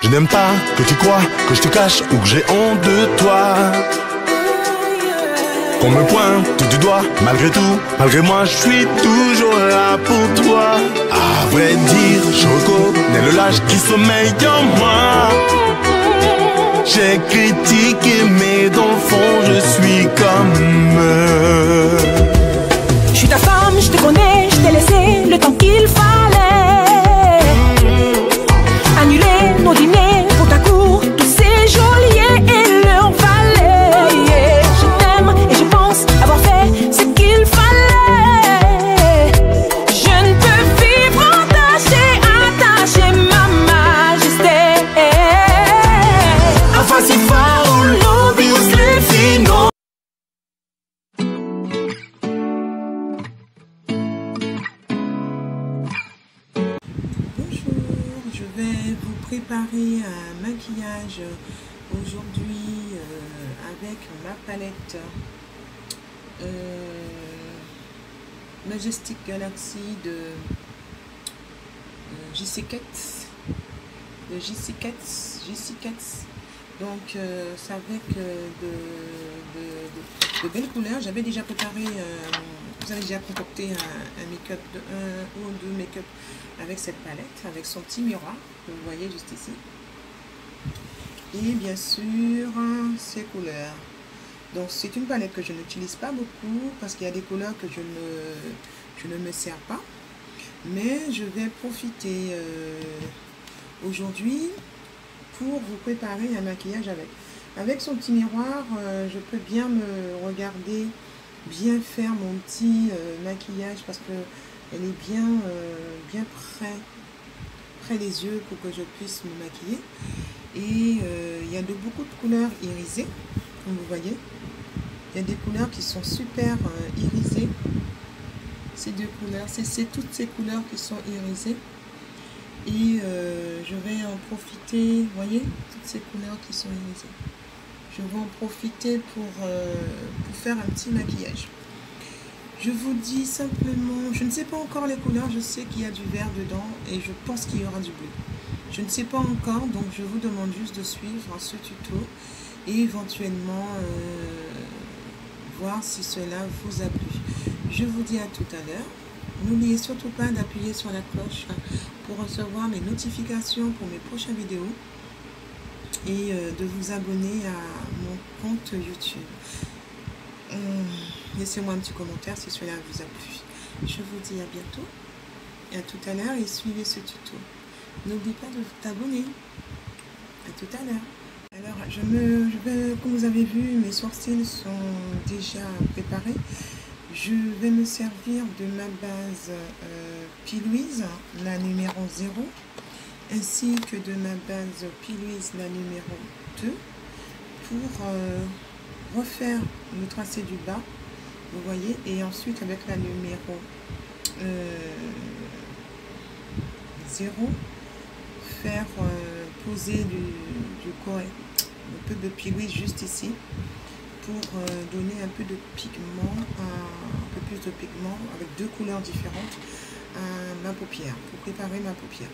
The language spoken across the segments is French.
Je n'aime pas que tu crois que je te cache ou que j'ai honte de toi. Qu'on me pointe du doigt, malgré tout, malgré moi, je suis toujours là pour toi. À vrai dire, je reconnais le lâche qui sommeille en moi. J'ai critiqué, mais dans le fond, je suis comme eux. Je suis ta femme, je te connais, je t'ai laissé le temps qu'il fallait. Annuler nos dîners pour ta cour, tous ces geôliers et leur valet. Je t'aime et je pense avoir fait ce qu'il fallait. Je ne peux vivre attaché, ma majesté. Enfin, si fort, l'obvious, les finaux. Préparer un maquillage aujourd'hui avec ma palette Majestic Galaxy de JC Cats, donc c'est avec de belles couleurs. J'avais déjà préparé, vous avez déjà concocté un make-up de 1 ou 2 make-up avec cette palette, avec son petit miroir que vous voyez juste ici, et bien sûr ces couleurs. Donc c'est une palette que je n'utilise pas beaucoup parce qu'il y a des couleurs que je ne me sers pas, mais je vais profiter aujourd'hui pour vous préparer un maquillage avec son petit miroir. Je peux bien me regarder, bien faire mon petit maquillage parce que elle est bien près des yeux pour que je puisse me maquiller. Et il y a beaucoup de couleurs irisées, comme vous voyez. Il y a des couleurs qui sont super irisées. Ces deux couleurs, c'est toutes ces couleurs qui sont irisées. Et je vais en profiter, vous voyez, toutes ces couleurs qui sont irisées. Je vais en profiter pour faire un petit maquillage. Je vous dis simplement, je ne sais pas encore les couleurs, je sais qu'il y a du vert dedans et je pense qu'il y aura du bleu. Je ne sais pas encore, donc je vous demande juste de suivre ce tuto et éventuellement voir si cela vous a plu. Je vous dis à tout à l'heure. N'oubliez surtout pas d'appuyer sur la cloche pour recevoir mes notifications pour mes prochaines vidéos et de vous abonner à mon compte YouTube. Laissez-moi un petit commentaire si cela vous a plu. Je vous dis à bientôt et à tout à l'heure et suivez ce tuto. N'oublie pas de t'abonner. À tout à l'heure. Alors, comme vous avez vu, mes sourcils sont déjà préparés. Je vais me servir de ma base P. Louise, la numéro 0, ainsi que de ma base P. Louise, la numéro 2, pour refaire le tracé du bas, vous voyez, et ensuite avec la numéro 0, faire poser du correct, un peu de P. Louise juste ici, pour donner un peu de pigment, un peu plus de pigment avec deux couleurs différentes à ma paupière, pour préparer ma paupière.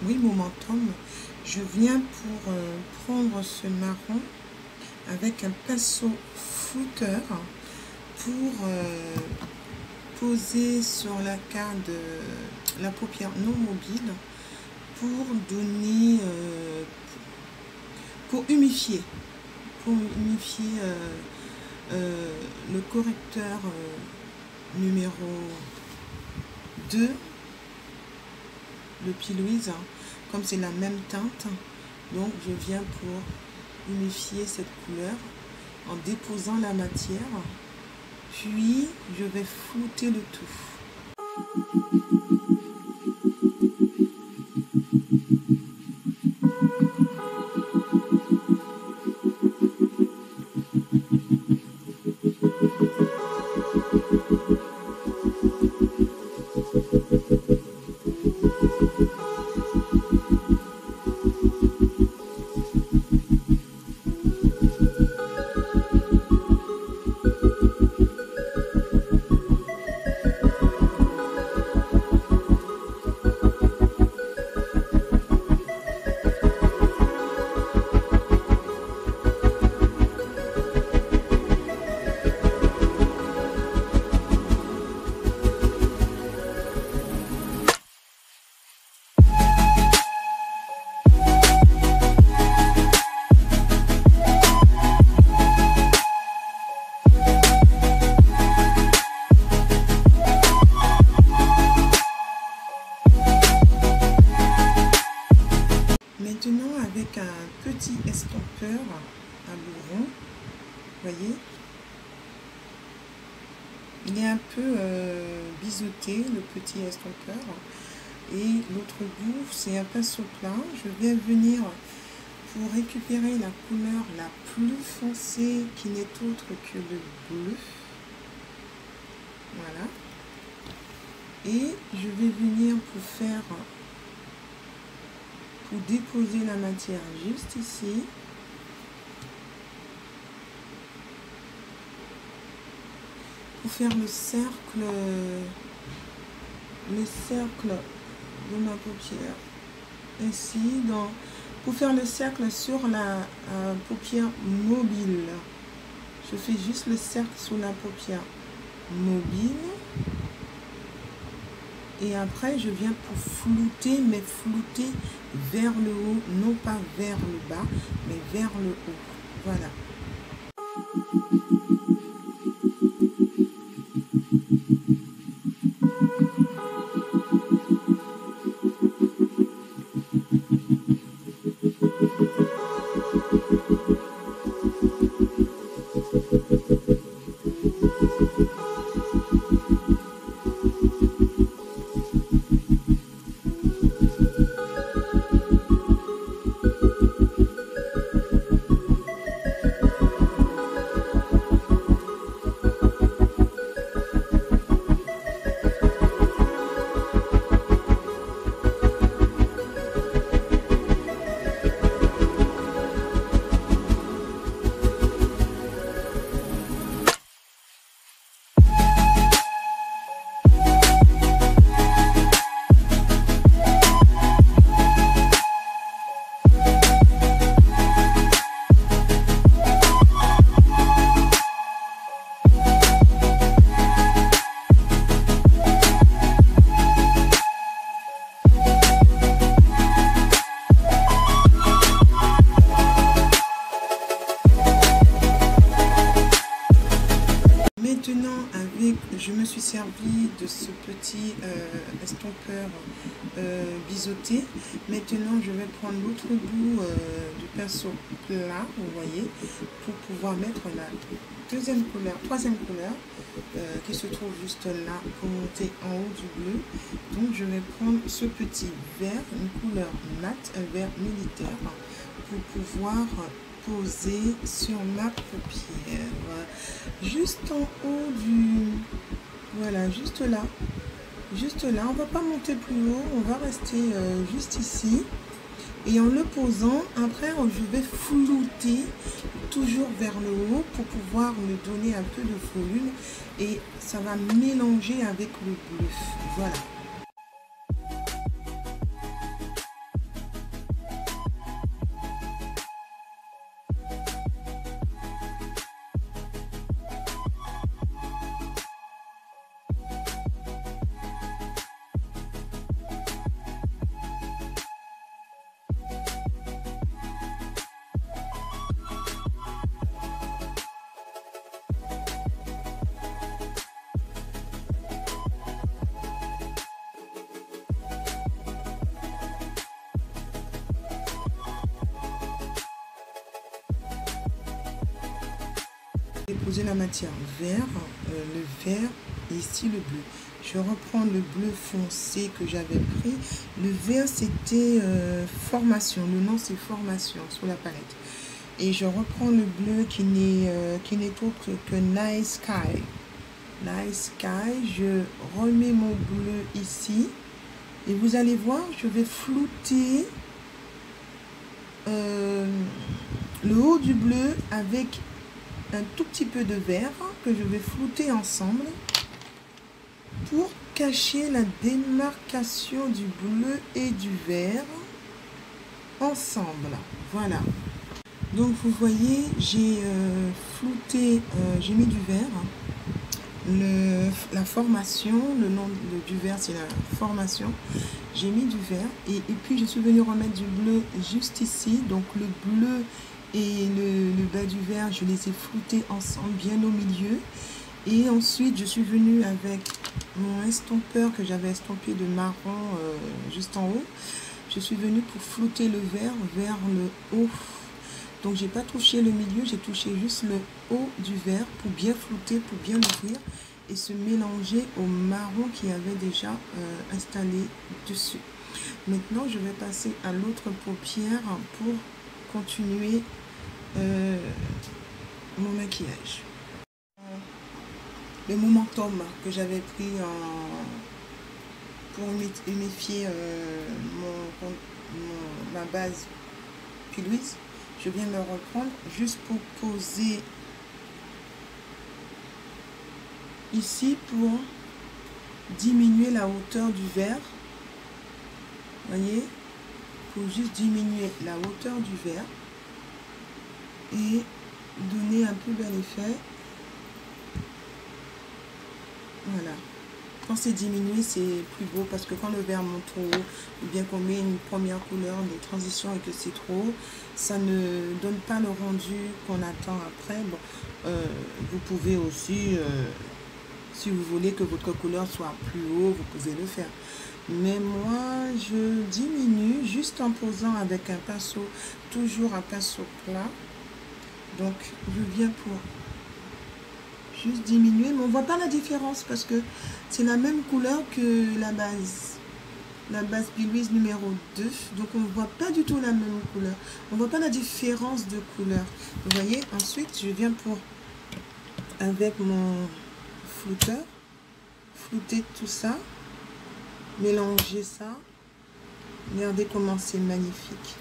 Momentum, je viens pour prendre ce marron avec un pinceau flouteur pour poser sur la carte de la paupière non mobile pour donner, pour humifier le correcteur numéro 2 de P. Louise, comme c'est la même teinte, donc je viens pour unifier cette couleur en déposant la matière, puis je vais flouter le tout. Maintenant, avec un petit estompeur à bourron, voyez, il est un peu biseauté, le petit estompeur, et l'autre bout c'est un pinceau plat. Je vais venir pour récupérer la couleur la plus foncée qui n'est autre que le bleu, voilà, et je vais venir pour déposer la matière juste ici. Pour faire le cercle de ma paupière. Ici, pour faire le cercle sur la paupière mobile. Je fais juste le cercle sur la paupière mobile. Et après, je viens pour flouter, mais flouter vers le haut, non pas vers le bas, mais vers le haut. Voilà. Je me suis servi de ce petit estompeur biseauté. Maintenant, je vais prendre l'autre bout du pinceau plat, vous voyez, pour pouvoir mettre la troisième couleur qui se trouve juste là pour monter en haut du bleu. Donc, je vais prendre ce petit vert, une couleur mate, un vert militaire, pour pouvoir poser sur ma paupière, juste en haut du, voilà, juste là, on va pas monter plus haut, on va rester juste ici, et en le posant, après je vais flouter toujours vers le haut pour pouvoir me donner un peu de volume, et ça va mélanger avec le bleu, voilà. Déposer la matière vert, le vert et ici le bleu. Je reprends le bleu foncé que j'avais pris. Le vert c'était formation, le nom c'est formation sur la palette. Et je reprends le bleu qui n'est autre que Nice Sky. Nice Sky, je remets mon bleu ici. Et vous allez voir, je vais flouter le haut du bleu avec un tout petit peu de vert que je vais flouter ensemble pour cacher la démarcation du bleu et du vert ensemble. Voilà. Donc vous voyez, j'ai flouté, j'ai mis du vert. La formation, le nom du vert c'est la formation. J'ai mis du vert et puis je suis venue remettre du bleu juste ici. Donc le bleu et le bas du vert, je les ai floutés ensemble bien au milieu. Et ensuite je suis venue avec mon estompeur que j'avais estompé de marron juste en haut. Je suis venue pour flouter le vert vers le haut. Donc j'ai pas touché le milieu, j'ai touché juste le haut du vert pour bien flouter, pour bien l'ouvrir et se mélanger au marron qui avait déjà installé dessus. Maintenant je vais passer à l'autre paupière pour continuer mon maquillage. Le momentum que j'avais pris pour unifier ma base P-Louise. Je viens le reprendre juste pour poser ici pour diminuer la hauteur du verre. Voyez, pour juste diminuer la hauteur du verre et donner un plus bel effet. Voilà. Quand c'est diminué, c'est plus beau parce que quand le vert monte trop haut, ou bien qu'on met une première couleur de transition et que c'est trop haut, ça ne donne pas le rendu qu'on attend après. Bon, vous pouvez aussi, si vous voulez que votre couleur soit plus haut, vous pouvez le faire. Mais moi, je diminue juste en posant avec un pinceau, toujours un pinceau plat. Donc, je viens pour juste diminuer, mais on voit pas la différence parce que c'est la même couleur que la base P-Louise numéro 2, donc on voit pas du tout la même couleur, on voit pas la différence de couleur. Vous voyez, ensuite je viens pour avec mon flouteur flouter tout ça, mélanger ça. Regardez comment c'est magnifique.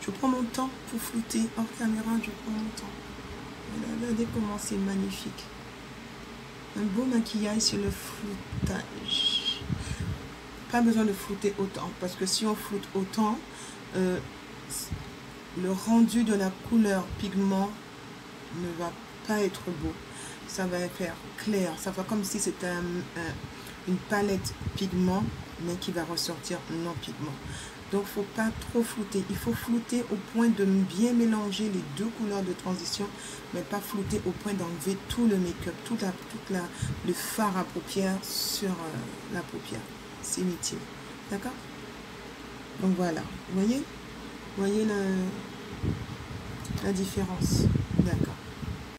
Je prends mon temps pour flouter hors caméra, je prends mon temps. Regardez comment c'est magnifique. Un beau maquillage sur le floutage. Pas besoin de flouter autant. Parce que si on floute autant, le rendu de la couleur pigment ne va pas être beau. Ça va faire clair. Ça va comme si c'était une palette pigment, mais qui va ressortir non pigment. Donc, il ne faut pas trop flouter. Il faut flouter au point de bien mélanger les deux couleurs de transition, mais pas flouter au point d'enlever tout le make-up, le fard à paupières sur la paupière. C'est inutile. D'accord? Donc, voilà. Vous voyez la différence. D'accord.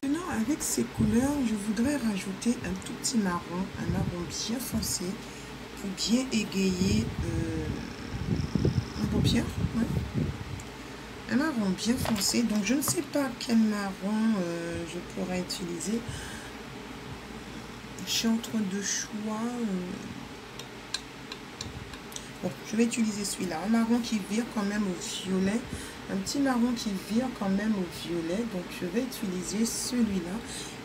Maintenant, avec ces couleurs, je voudrais rajouter un tout petit marron, un marron bien foncé, pour bien égayer ma paupière. Ouais. Un marron bien foncé, donc je ne sais pas quel marron je pourrais utiliser. Je suis entre deux choix. Bon, je vais utiliser celui-là, un marron qui vire quand même au violet, un petit marron qui vire quand même au violet. Donc je vais utiliser celui-là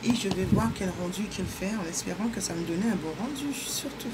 et je vais voir quel rendu qu'il fait en espérant que ça me donne un bon rendu surtout.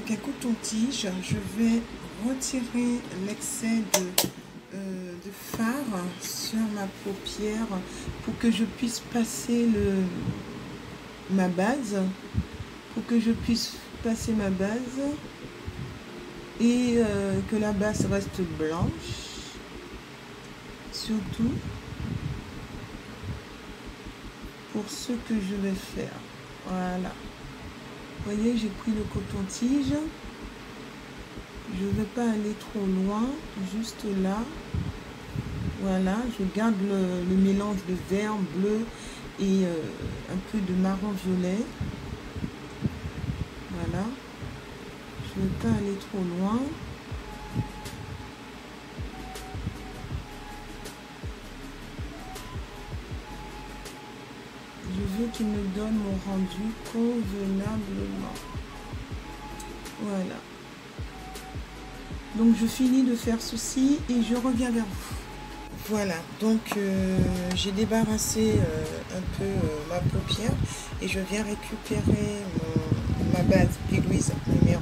avec un coton-tige, je vais retirer l'excès de fard sur ma paupière pour que je puisse passer ma base, et que la base reste blanche, surtout pour ce que je vais faire. Voilà. Vous voyez, j'ai pris le coton-tige. Je ne vais pas aller trop loin, juste là. Voilà, je garde le mélange de vert, bleu et un peu de marron-violet. Voilà. Je ne vais pas aller trop loin. Je veux qu'il me donne mon rendu convenablement. Voilà. Donc je finis de faire ceci et je reviens vers vous. Voilà, donc j'ai débarrassé un peu ma paupière et je viens récupérer ma base P. Louise numéro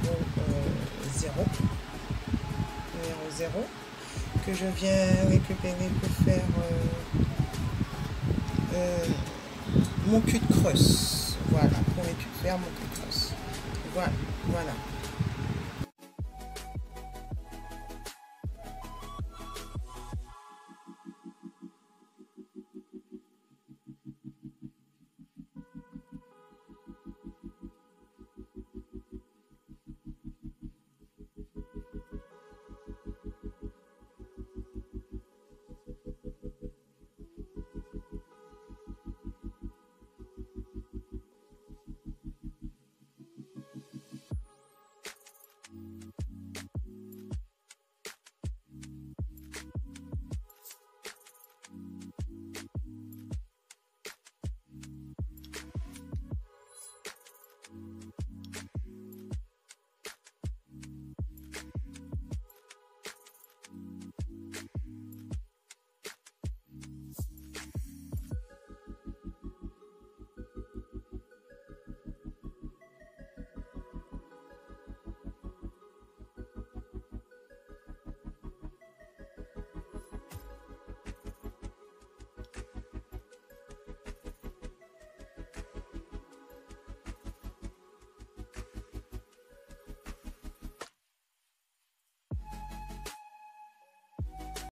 0, que je viens récupérer pour faire mon cul de crosse. Voilà, pour récupérer mon cul de crosse. Voilà, voilà.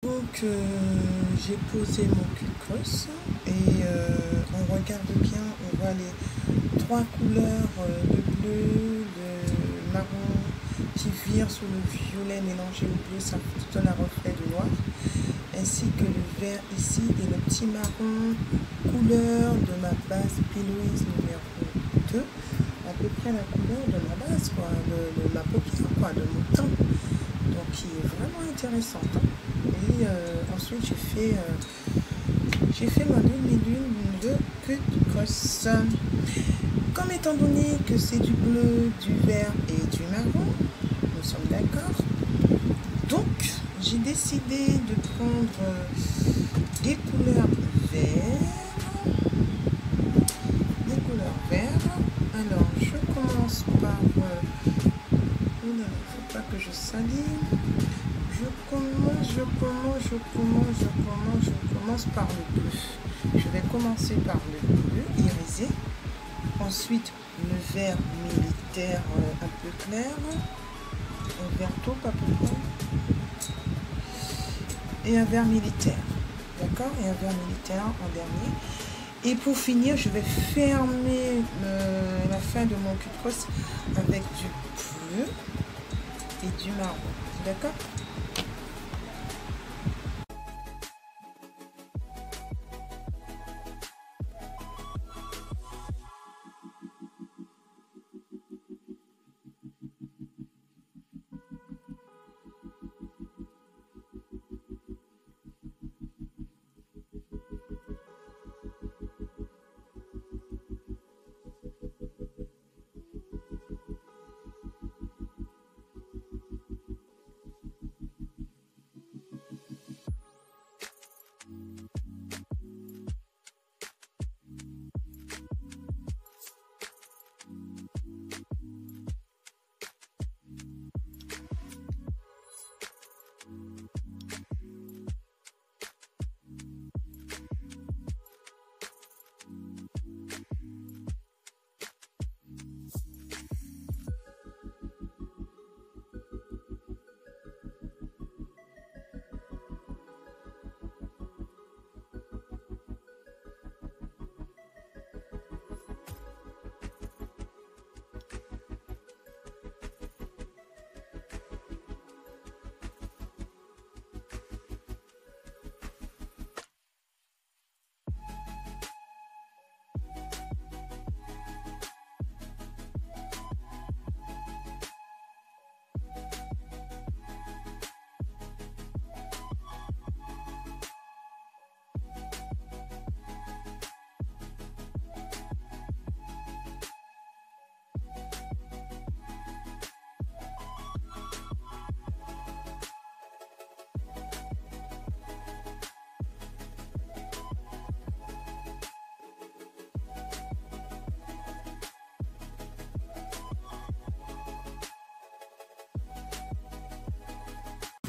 Donc j'ai posé mon cul de crosse et on regarde bien, on voit les trois couleurs, le bleu, le marron qui vire sur le violet mélangé au bleu, ça donne un reflet de noir, ainsi que le vert ici et le petit marron couleur de ma base P. Louise numéro 2, à peu près la couleur de ma base, quoi, de ma paupière, quoi, de mon teint, donc qui est vraiment intéressante, hein. Et ensuite j'ai fait ma demi-lune de cul de crosse. Comme étant donné que c'est du bleu, du vert et du marron, nous sommes d'accord. Donc j'ai décidé de prendre des couleurs verts. Alors je commence par il ne faut pas que je salisse. Je commence par le bleu. Je vais commencer par le bleu irisé. Ensuite, le vert militaire un peu clair. Un vert taupe à peu près. Et un vert militaire. D'accord? Et un vert militaire en dernier. Et pour finir, je vais fermer la fin de mon cul de crosse avec du bleu et du marron. D'accord?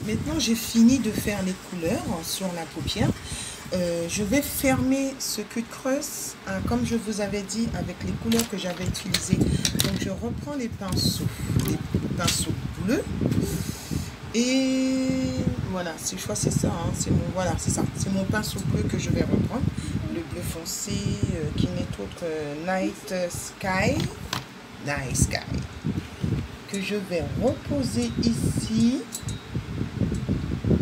Maintenant, j'ai fini de faire les couleurs sur la paupière. Je vais fermer ce cut creuse, comme je vous avais dit, avec les couleurs que j'avais utilisées. Donc, je reprends les pinceaux bleus. Et voilà, je crois que c'est ça, hein, voilà, c'est ça. C'est mon pinceau bleu que je vais reprendre. Le bleu foncé qui n'est autre Night Sky. Que je vais reposer ici.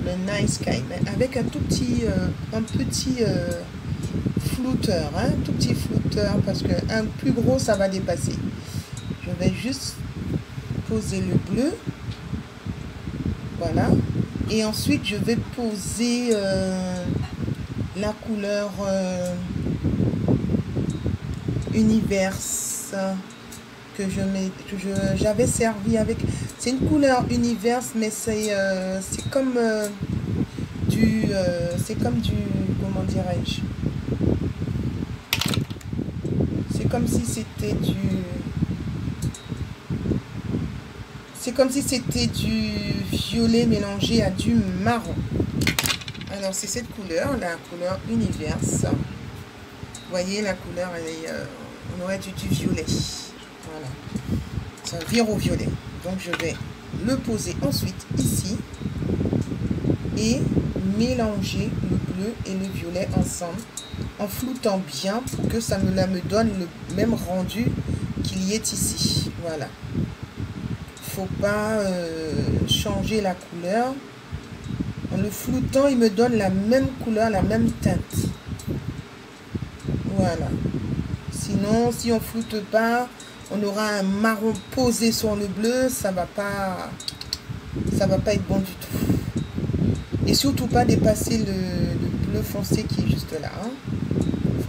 Le Night Sky, mais avec un petit flouteur, hein, tout petit flouteur, parce qu'un plus gros, ça va dépasser. Je vais juste poser le bleu. Voilà. Et ensuite, je vais poser la couleur Univers que j'avais servi avec. C'est une couleur Univers, mais c'est comme du comment dirais-je, c'est comme si c'était du violet mélangé à du marron. Alors c'est cette couleur, la couleur Univers. Vous voyez la couleur, on aurait du violet. Voilà, ça vire au violet. Donc je vais le poser ensuite ici et mélanger le bleu et le violet ensemble en floutant bien pour que ça me donne le même rendu qu'il y est ici. Voilà. Faut pas changer la couleur. En le floutant, il me donne la même couleur, la même teinte. Voilà. Sinon, si on floute pas, on aura un marron posé sur le bleu, ça va pas être bon du tout. Et surtout pas dépasser le bleu foncé qui est juste là. Hein.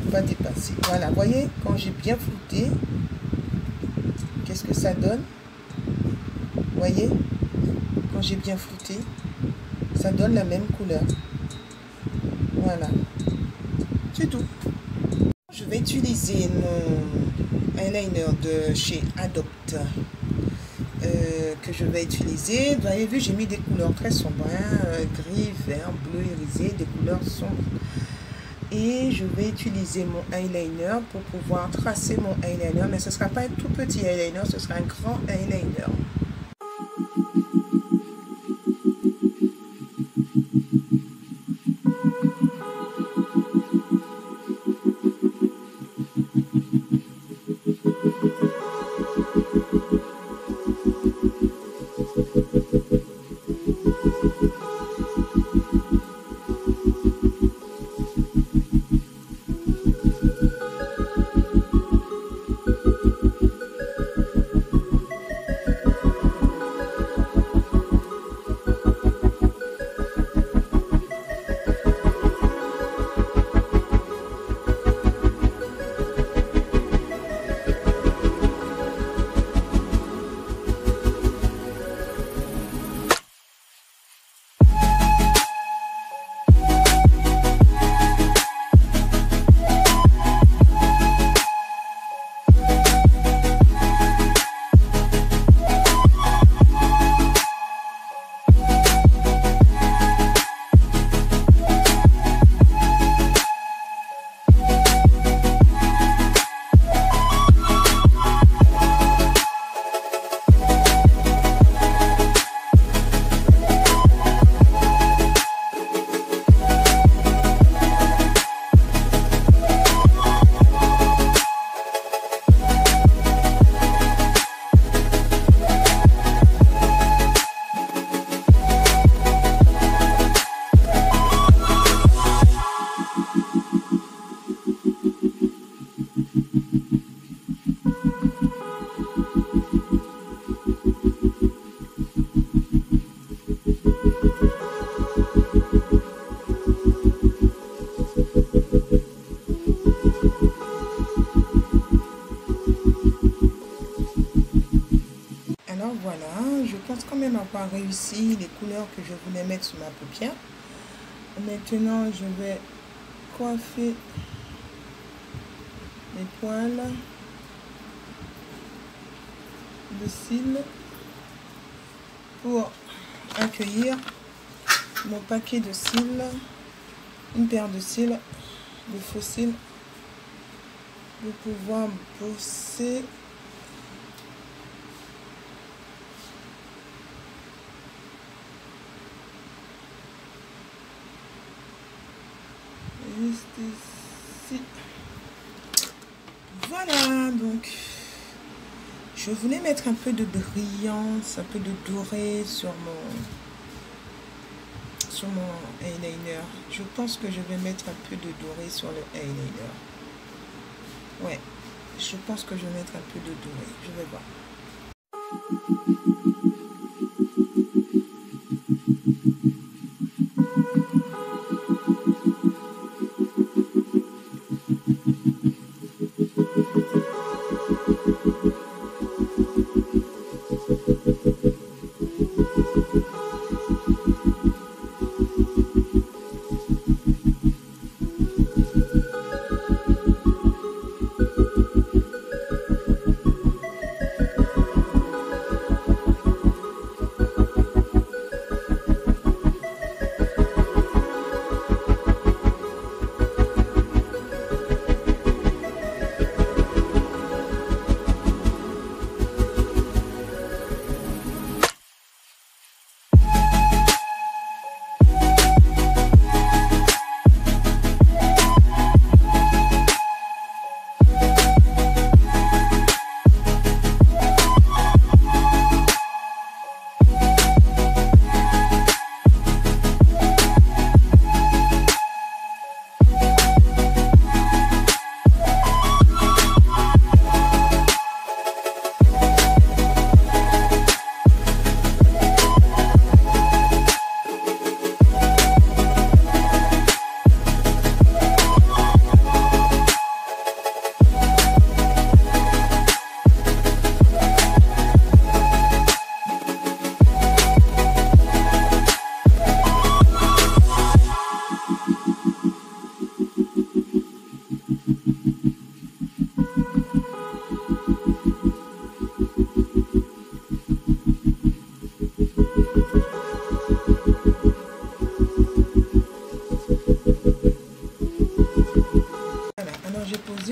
Faut pas dépasser. Voilà, vous voyez, quand j'ai bien flouté, qu'est-ce que ça donne? Vous voyez, quand j'ai bien flouté, ça donne la même couleur. Voilà, c'est tout. Je vais utiliser mon eyeliner de chez Adopt que je vais utiliser. Vous avez vu, j'ai mis des couleurs très sombres, hein, gris, vert, bleu irisé, des couleurs sombres. Et je vais utiliser mon eyeliner pour pouvoir tracer mon eyeliner, mais ce ne sera pas un tout petit eyeliner, ce sera un grand eyeliner. Quand même avoir réussi les couleurs que je voulais mettre sur ma paupière. Maintenant, je vais coiffer les poils de cils pour accueillir mon paquet de cils, une paire de cils, de faux cils, pour pouvoir bosser. Juste ici. Voilà, donc je voulais mettre un peu de brillance, un peu de doré sur mon eyeliner. Je pense que je vais mettre un peu de doré sur le eyeliner. Ouais, je pense que je vais mettre un peu de doré. Je vais voir.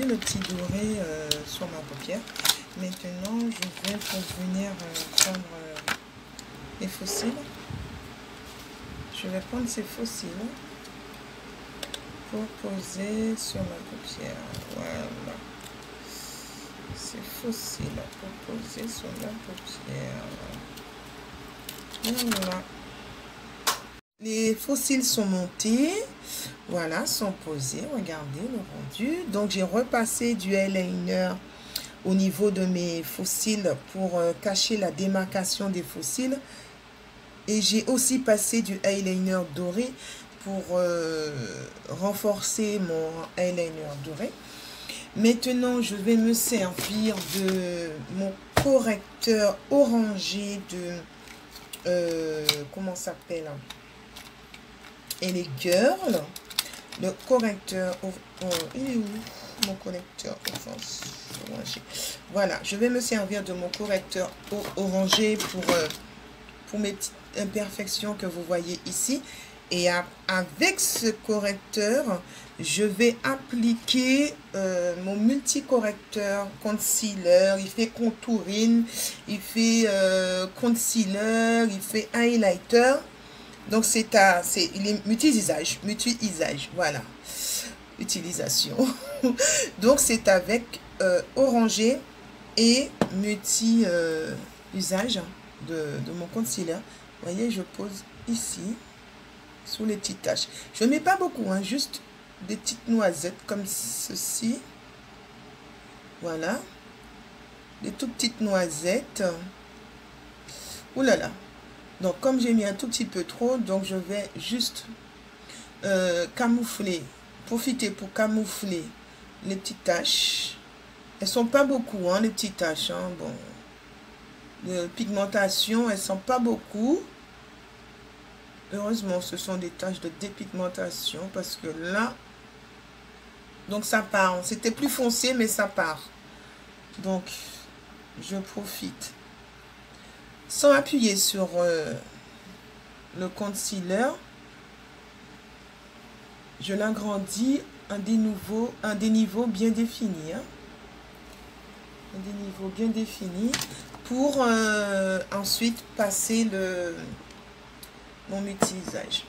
Le petit doré sur ma paupière. Maintenant, je vais pour venir prendre les faux cils. Je vais prendre ces faux cils pour poser sur ma paupière. Voilà. Ces faux cils pour poser sur la paupière. Voilà. Les faux cils sont montés. Voilà, sont posés. Regardez le rendu. Donc, j'ai repassé du eyeliner au niveau de mes faux cils pour cacher la démarcation des faux cils. Et j'ai aussi passé du eyeliner doré pour renforcer mon eyeliner doré. Maintenant, je vais me servir de mon correcteur orangé de... comment ça s'appelle? Elle est Girl. Le correcteur, il est où mon correcteur orangé? Voilà, je vais me servir de mon correcteur orangé pour mes petites imperfections que vous voyez ici. Et avec ce correcteur, je vais appliquer mon multicorrecteur concealer. Il fait contouring, il fait concealer, il fait highlighter. Donc, il est multi-usage, voilà, utilisation. Donc, c'est avec orangé et multi-usage de mon concealer. Vous voyez, je pose ici, sous les petites taches. Je ne mets pas beaucoup, hein, juste des petites noisettes comme ceci. Voilà, des toutes petites noisettes. Ouh là là. Donc, comme j'ai mis un tout petit peu trop, donc je vais juste camoufler, profiter pour camoufler les petites taches. Elles sont pas beaucoup, hein, les petites taches. Hein, bon, de pigmentation, elles sont pas beaucoup. Heureusement, ce sont des taches de dépigmentation parce que là, donc ça part. C'était plus foncé, mais ça part. Donc, je profite. Sans appuyer sur le concealer, Je l'agrandis à des niveaux bien définis. Hein. Des niveaux bien définis pour ensuite passer mon multi-usage.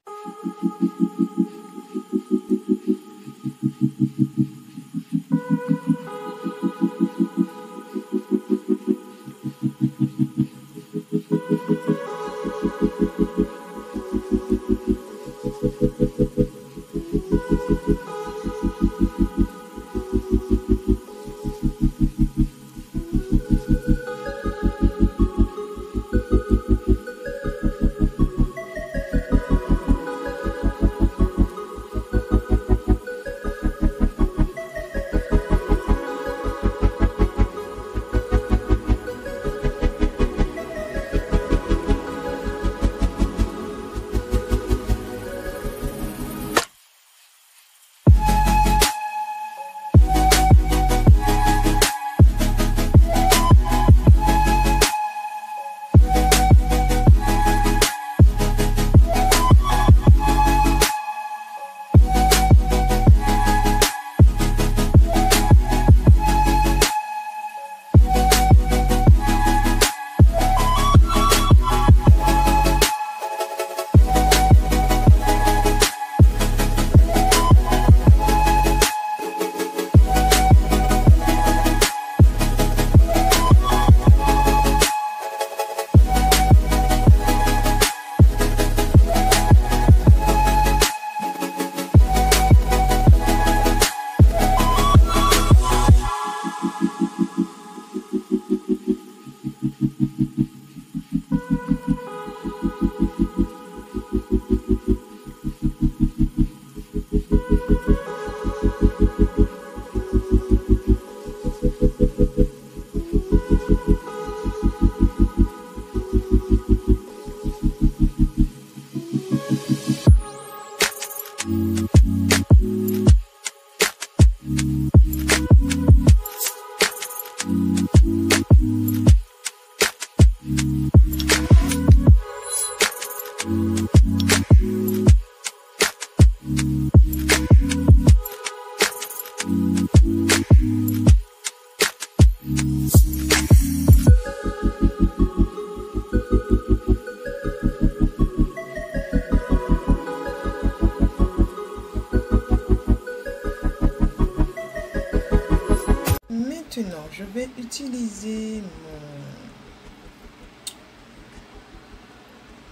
Maintenant, je vais utiliser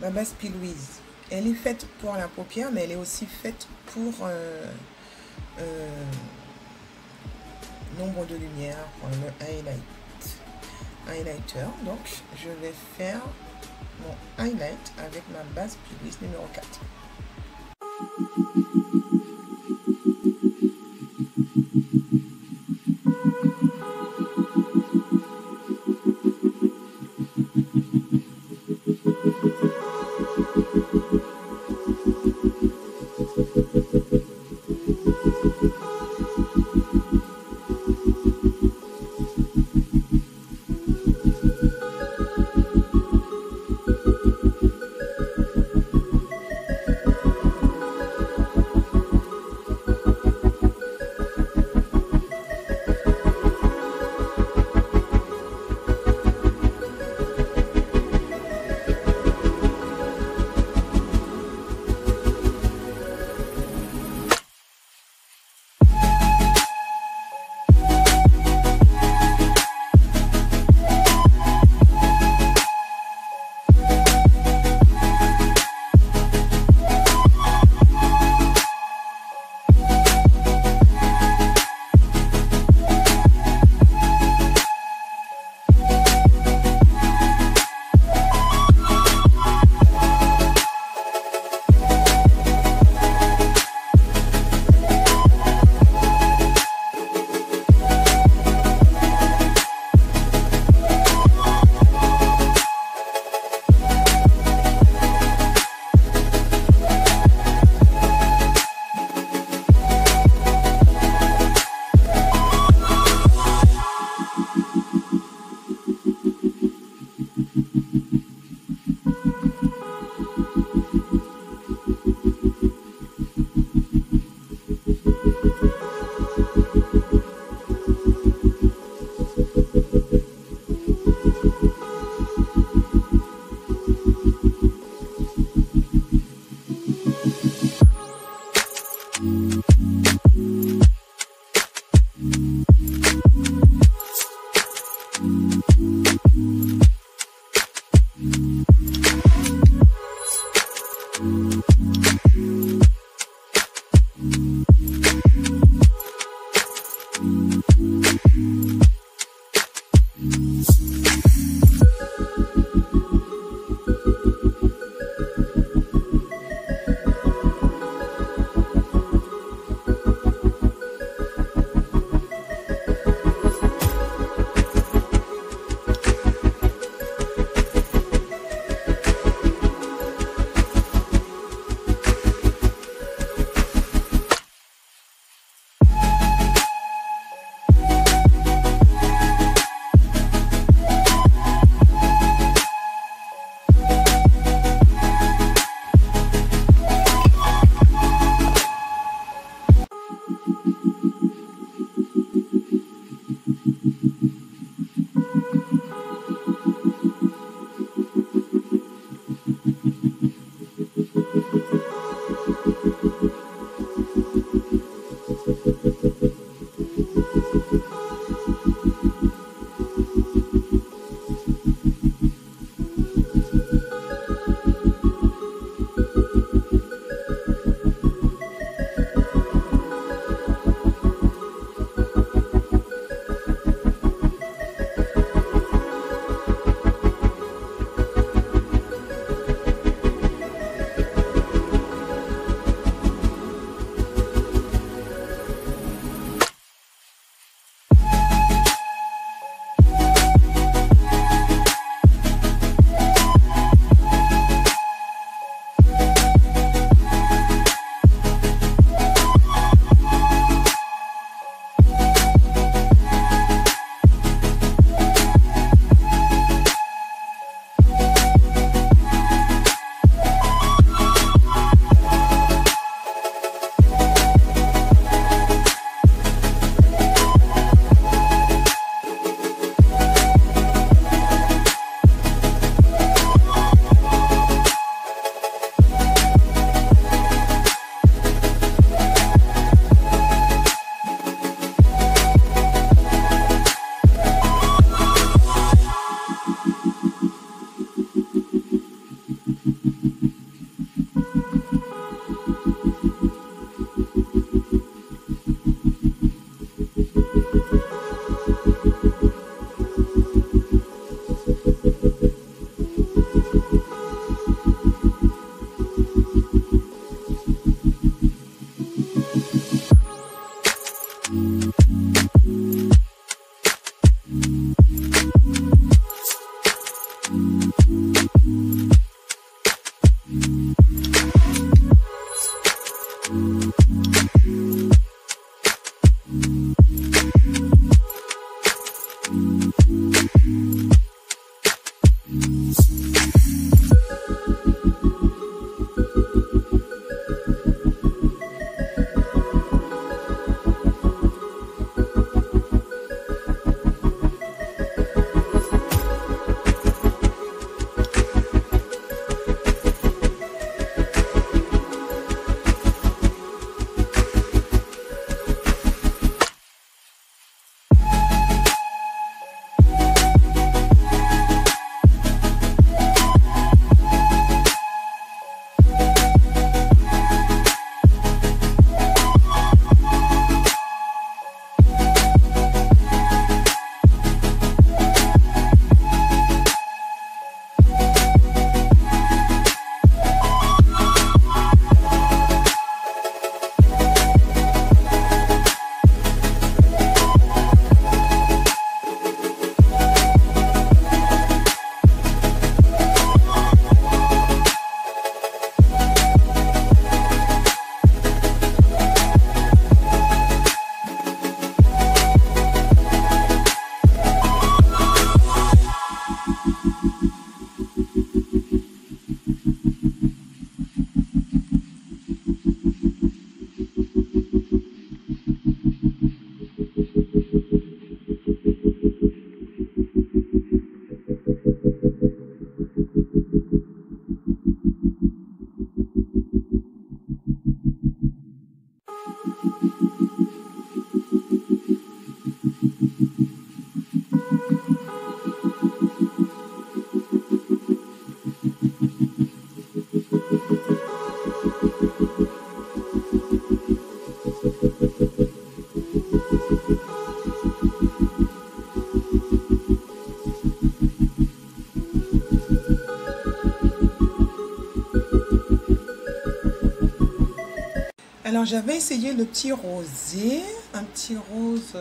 ma base P-Louise. Elle est faite pour la paupière, mais elle est aussi faite pour l'ombre de lumière, pour le highlighter. Donc, je vais faire mon highlight avec ma base P-Louise numéro 4. Alors j'avais essayé le petit rosé, un petit rose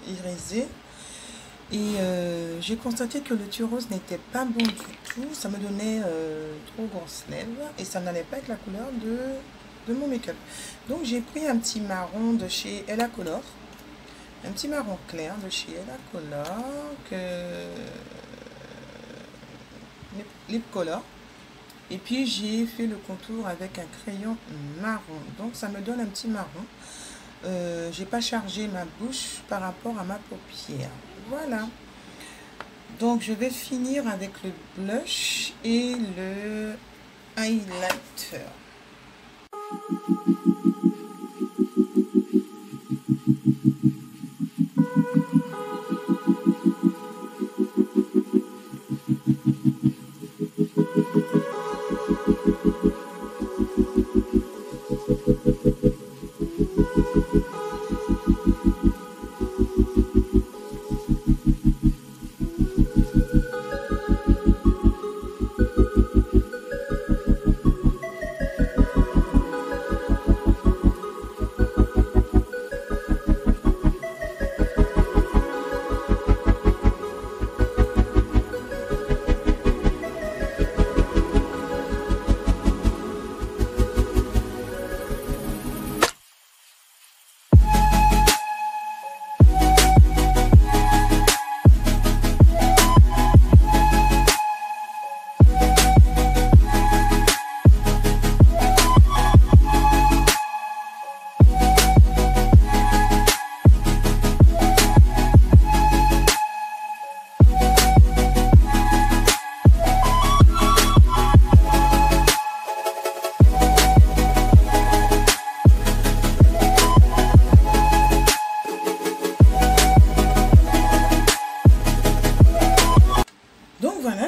irisé, et j'ai constaté que le petit rose n'était pas bon du tout, ça me donnait trop grosses lèvres et ça n'allait pas avec la couleur de mon make-up. Donc j'ai pris un petit marron de chez Ella Color, un petit marron clair de chez Ella Color, Lip Color. Et puis j'ai fait le contour avec un crayon marron. Donc ça me donne un petit marron. J'ai pas chargé ma bouche par rapport à ma paupière. Voilà. Donc je vais finir avec le blush et le highlighter.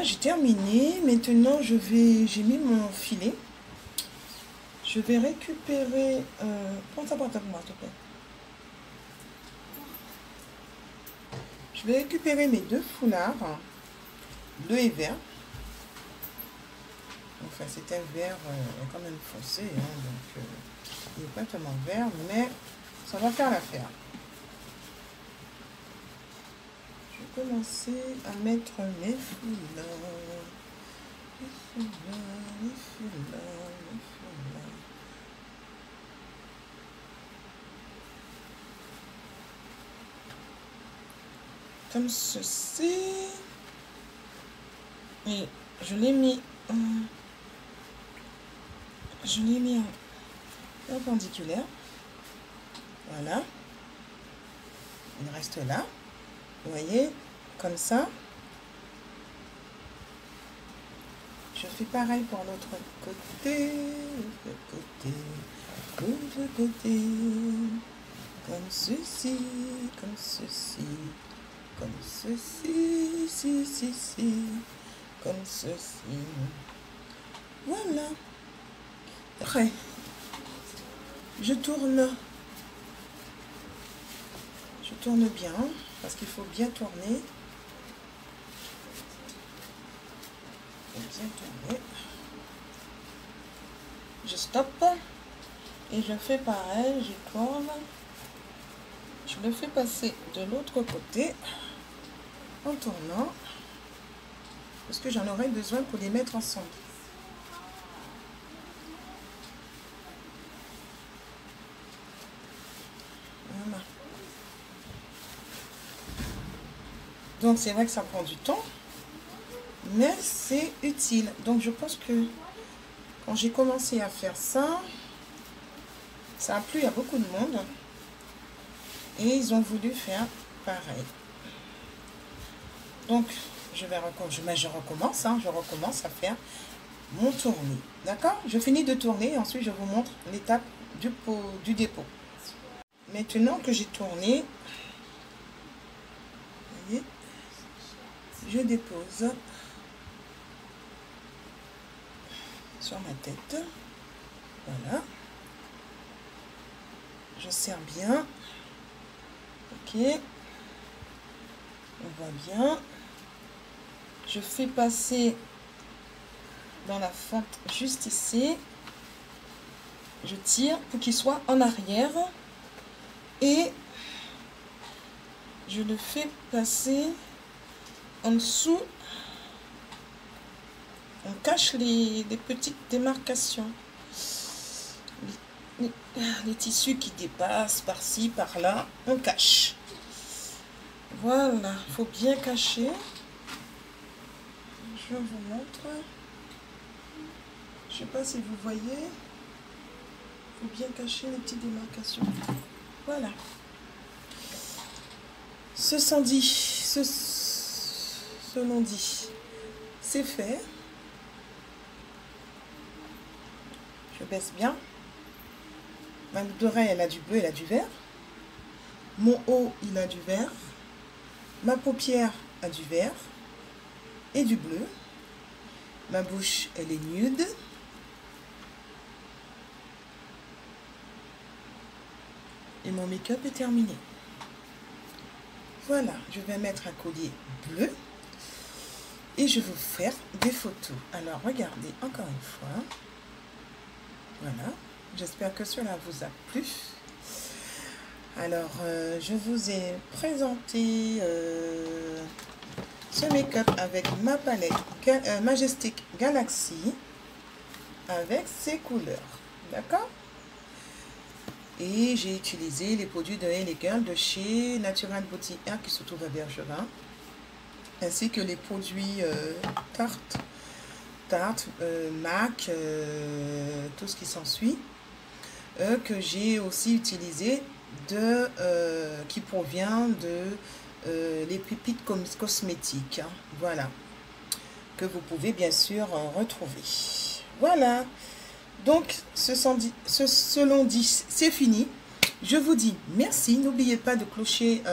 J'ai terminé. Maintenant j'ai mis mon filet. Je vais récupérer prends ta boîte à moi s'il te plaît. Je vais récupérer mes deux foulards, bleu et vert. Enfin c'est un vert quand même foncé, hein, donc il n'est pas tellement vert, mais ça va faire l'affaire. Commencer à mettre mes foulards. Comme ceci. Et je l'ai mis en perpendiculaire. Voilà. Il reste là. Vous voyez, comme ça. Je fais pareil pour l'autre côté, l'autre côté, comme ceci, comme ceci, comme ceci, si, comme ceci. Voilà. Après, je tourne bien. Parce qu'il faut bien tourner. Je stoppe. Et je fais pareil. Je tourne. Je le fais passer de l'autre côté. En tournant. Parce que j'en aurai besoin pour les mettre ensemble. Voilà. Donc c'est vrai que ça prend du temps, mais c'est utile. Donc je pense que quand j'ai commencé à faire ça, ça a plu à beaucoup de monde et ils ont voulu faire pareil. Donc je recommence, hein, je recommence à faire mon tournis. D'accord? Je finis de tourner et ensuite je vous montre l'étape du dépôt. Maintenant que j'ai tourné, vous voyez, je dépose sur ma tête. Voilà. Je serre bien. Ok. On voit bien. Je fais passer dans la fente juste ici. Je tire pour qu'il soit en arrière. Et je le fais passer en dessous. On cache les petites démarcations. Les tissus qui dépassent par-ci, par-là, on cache. Voilà, il faut bien cacher. Je vous montre. Je ne sais pas si vous voyez. Il faut bien cacher les petites démarcations. Voilà. Selon dit, c'est fait. Je baisse bien. Ma boucle d'oreille, elle a du bleu, elle a du vert. Mon haut, il a du vert. Ma paupière a du vert et du bleu. Ma bouche, elle est nude. Et mon make-up est terminé. Voilà, je vais mettre un collier bleu. Et je vais vous faire des photos. Alors, regardez encore une fois. Voilà. J'espère que cela vous a plu. Alors, je vous ai présenté ce make-up avec ma palette Majestic Galaxy avec ses couleurs. D'accord? Et j'ai utilisé les produits de LA Girl de chez Natural Beauty Air qui se trouve à Bergevin, ainsi que les produits Tarte, MAC, tout ce qui s'ensuit, que j'ai aussi utilisé qui provient de les pépites cosmétiques. Hein, voilà, que vous pouvez bien sûr retrouver. Voilà. Donc, selon dit, c'est fini. Je vous dis merci. N'oubliez pas de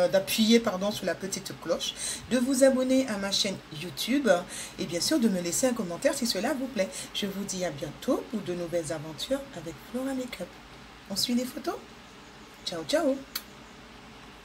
d'appuyer sur la petite cloche, de vous abonner à ma chaîne YouTube et bien sûr de me laisser un commentaire si cela vous plaît. Je vous dis à bientôt pour de nouvelles aventures avec Flora Makeup. On suit les photos. Ciao, ciao.